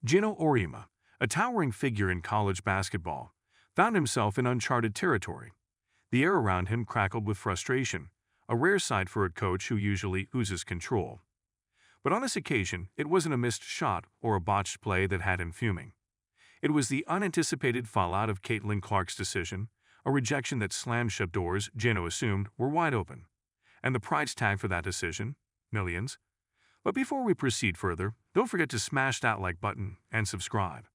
Geno Auriemma, a towering figure in college basketball, found himself in uncharted territory. The air around him crackled with frustration, a rare sight for a coach who usually oozes control. But on this occasion, it wasn't a missed shot or a botched play that had him fuming. It was the unanticipated fallout of Caitlin Clark's decision, a rejection that slammed shut doors Geno assumed were wide open. And the price tag for that decision? Millions. But before we proceed further, don't forget to smash that like button and subscribe.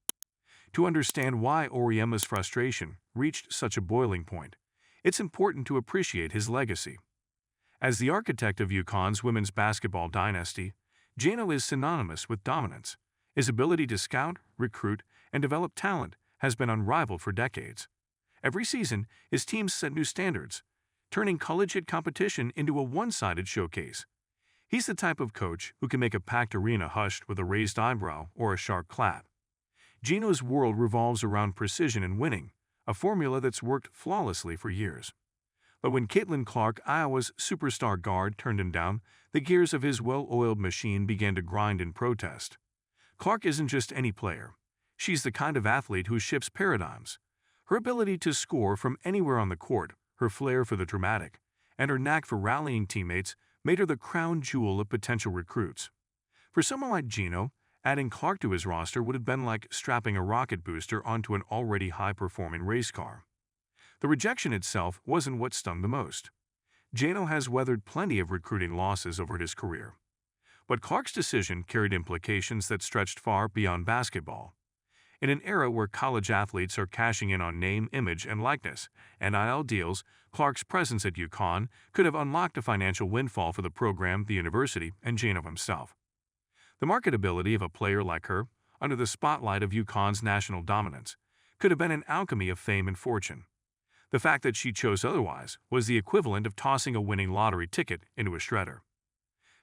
To understand why Auriemma's frustration reached such a boiling point, it's important to appreciate his legacy. As the architect of UConn's women's basketball dynasty, Geno is synonymous with dominance. His ability to scout, recruit, and develop talent has been unrivaled for decades. Every season, his teams set new standards, turning collegiate competition into a one-sided showcase. He's the type of coach who can make a packed arena hushed with a raised eyebrow or a sharp clap. Geno's world revolves around precision and winning, a formula that's worked flawlessly for years. But when Caitlin Clark, Iowa's superstar guard, turned him down, the gears of his well-oiled machine began to grind in protest. Clark isn't just any player. She's the kind of athlete who shifts paradigms. Her ability to score from anywhere on the court, her flair for the dramatic, and her knack for rallying teammates made her the crown jewel of potential recruits. For someone like Geno, adding Clark to his roster would have been like strapping a rocket booster onto an already high-performing race car. The rejection itself wasn't what stung the most. Geno has weathered plenty of recruiting losses over his career. But Clark's decision carried implications that stretched far beyond basketball. In an era where college athletes are cashing in on name, image, and likeness, NIL deals, Clark's presence at UConn could have unlocked a financial windfall for the program, the university, and Geno himself. The marketability of a player like her, under the spotlight of UConn's national dominance, could have been an alchemy of fame and fortune. The fact that she chose otherwise was the equivalent of tossing a winning lottery ticket into a shredder.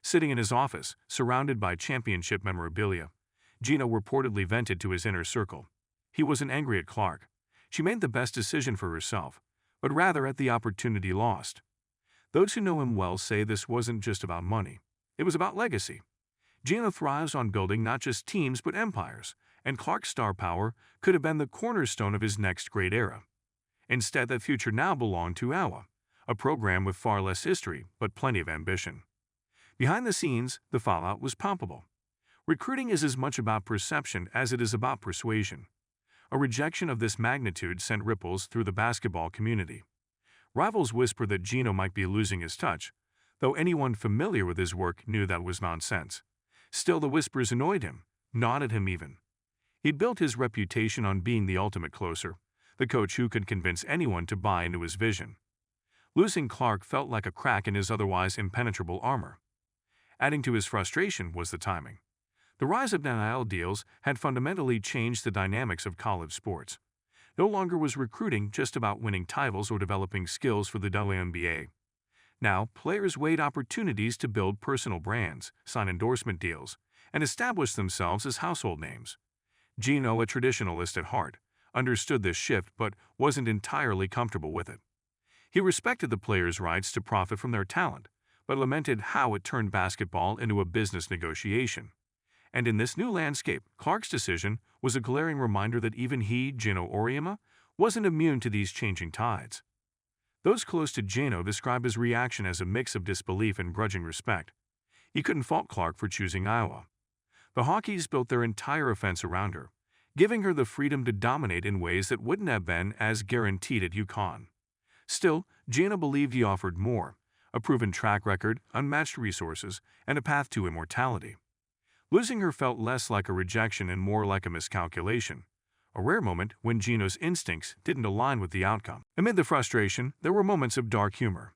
Sitting in his office, surrounded by championship memorabilia, Geno reportedly vented to his inner circle. He wasn't angry at Clark. She made the best decision for herself, but rather at the opportunity lost. Those who know him well say this wasn't just about money. It was about legacy. Geno thrives on building not just teams but empires, and Clark's star power could have been the cornerstone of his next great era. Instead, that future now belonged to Iowa, a program with far less history but plenty of ambition. Behind the scenes, the fallout was palpable. Recruiting is as much about perception as it is about persuasion. A rejection of this magnitude sent ripples through the basketball community. Rivals whispered that Geno might be losing his touch, though anyone familiar with his work knew that was nonsense. Still, the whispers annoyed him, gnawed him even. He'd built his reputation on being the ultimate closer, the coach who could convince anyone to buy into his vision. Losing Clark felt like a crack in his otherwise impenetrable armor. Adding to his frustration was the timing. The rise of NIL deals had fundamentally changed the dynamics of college sports. No longer was recruiting just about winning titles or developing skills for the WNBA. Now, players weighed opportunities to build personal brands, sign endorsement deals, and establish themselves as household names. Geno, a traditionalist at heart, understood this shift but wasn't entirely comfortable with it. He respected the players' rights to profit from their talent, but lamented how it turned basketball into a business negotiation. And in this new landscape, Clark's decision was a glaring reminder that even he, Geno Auriemma, wasn't immune to these changing tides. Those close to Geno describe his reaction as a mix of disbelief and grudging respect. He couldn't fault Clark for choosing Iowa. The Hawkeyes built their entire offense around her, giving her the freedom to dominate in ways that wouldn't have been as guaranteed at UConn. Still, Geno believed he offered more, a proven track record, unmatched resources, and a path to immortality. Losing her felt less like a rejection and more like a miscalculation, a rare moment when Geno's instincts didn't align with the outcome. Amid the frustration, there were moments of dark humor.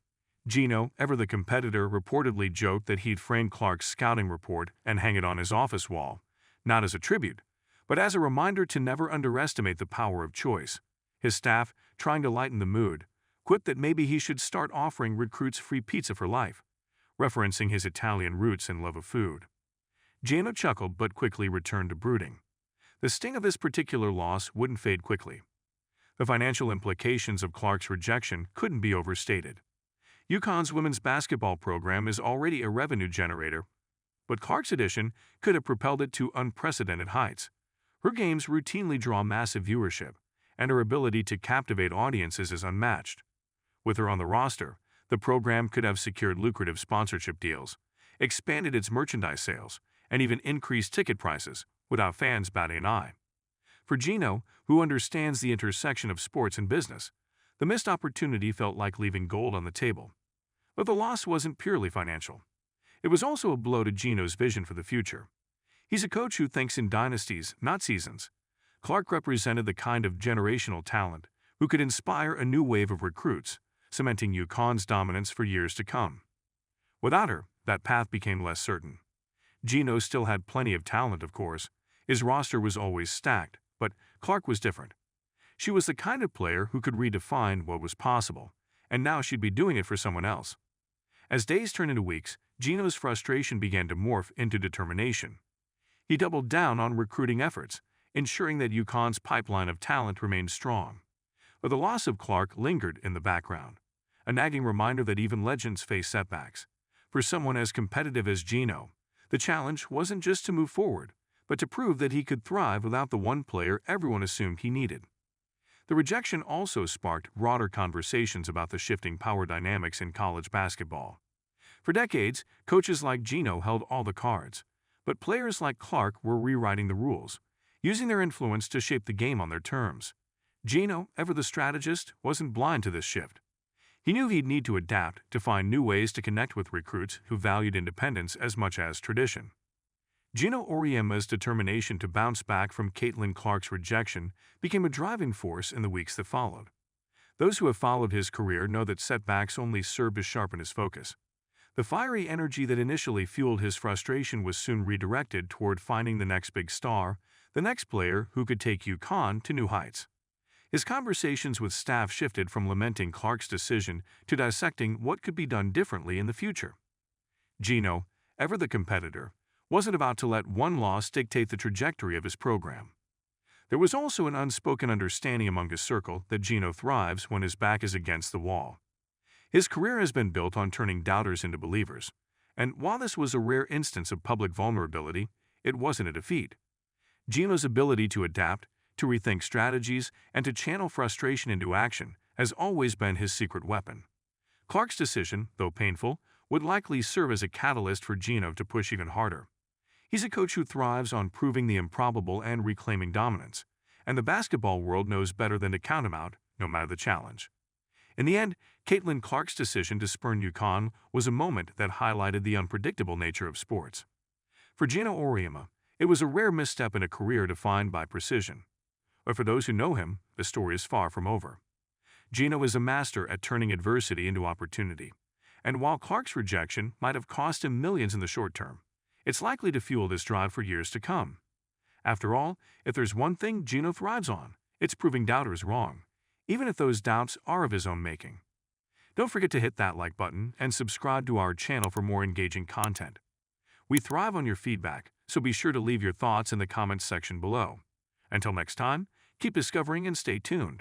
Geno, ever the competitor, reportedly joked that he'd frame Clark's scouting report and hang it on his office wall, not as a tribute, but as a reminder to never underestimate the power of choice. His staff, trying to lighten the mood, quipped that maybe he should start offering recruits free pizza for life, referencing his Italian roots and love of food. Geno chuckled but quickly returned to brooding. The sting of this particular loss wouldn't fade quickly. The financial implications of Clark's rejection couldn't be overstated. UConn's women's basketball program is already a revenue generator, but Clark's addition could have propelled it to unprecedented heights. Her games routinely draw massive viewership, and her ability to captivate audiences is unmatched. With her on the roster, the program could have secured lucrative sponsorship deals, expanded its merchandise sales, and even increased ticket prices without fans batting an eye. For Geno, who understands the intersection of sports and business, the missed opportunity felt like leaving gold on the table. But the loss wasn't purely financial. It was also a blow to Geno's vision for the future. He's a coach who thinks in dynasties, not seasons. Clark represented the kind of generational talent who could inspire a new wave of recruits, cementing UConn's dominance for years to come. Without her, that path became less certain. Geno still had plenty of talent, of course. His roster was always stacked, but Clark was different. She was the kind of player who could redefine what was possible, and now she'd be doing it for someone else. As days turned into weeks, Geno's frustration began to morph into determination. He doubled down on recruiting efforts, ensuring that UConn's pipeline of talent remained strong. But the loss of Clark lingered in the background, a nagging reminder that even legends face setbacks. For someone as competitive as Geno, the challenge wasn't just to move forward, but to prove that he could thrive without the one player everyone assumed he needed. The rejection also sparked broader conversations about the shifting power dynamics in college basketball. For decades, coaches like Geno held all the cards, but players like Clark were rewriting the rules, using their influence to shape the game on their terms. Geno, ever the strategist, wasn't blind to this shift. He knew he'd need to adapt to find new ways to connect with recruits who valued independence as much as tradition. Geno Auriemma's determination to bounce back from Caitlin Clark's rejection became a driving force in the weeks that followed. Those who have followed his career know that setbacks only served to sharpen his focus. The fiery energy that initially fueled his frustration was soon redirected toward finding the next big star, the next player who could take UConn to new heights. His conversations with staff shifted from lamenting Clark's decision to dissecting what could be done differently in the future. Geno, ever the competitor, wasn't about to let one loss dictate the trajectory of his program. There was also an unspoken understanding among his circle that Geno thrives when his back is against the wall. His career has been built on turning doubters into believers, and while this was a rare instance of public vulnerability, it wasn't a defeat. Geno's ability to adapt, to rethink strategies, and to channel frustration into action has always been his secret weapon. Clark's decision, though painful, would likely serve as a catalyst for Geno to push even harder. He's a coach who thrives on proving the improbable and reclaiming dominance, and the basketball world knows better than to count him out, no matter the challenge. In the end, Caitlin Clark's decision to spurn UConn was a moment that highlighted the unpredictable nature of sports. For Geno Auriemma, it was a rare misstep in a career defined by precision. But for those who know him, the story is far from over. Geno is a master at turning adversity into opportunity, and while Clark's rejection might have cost him millions in the short term, it's likely to fuel this drive for years to come. After all, if there's one thing Geno thrives on, it's proving doubters wrong, even if those doubts are of his own making. Don't forget to hit that like button and subscribe to our channel for more engaging content. We thrive on your feedback, so be sure to leave your thoughts in the comments section below. Until next time, keep discovering and stay tuned.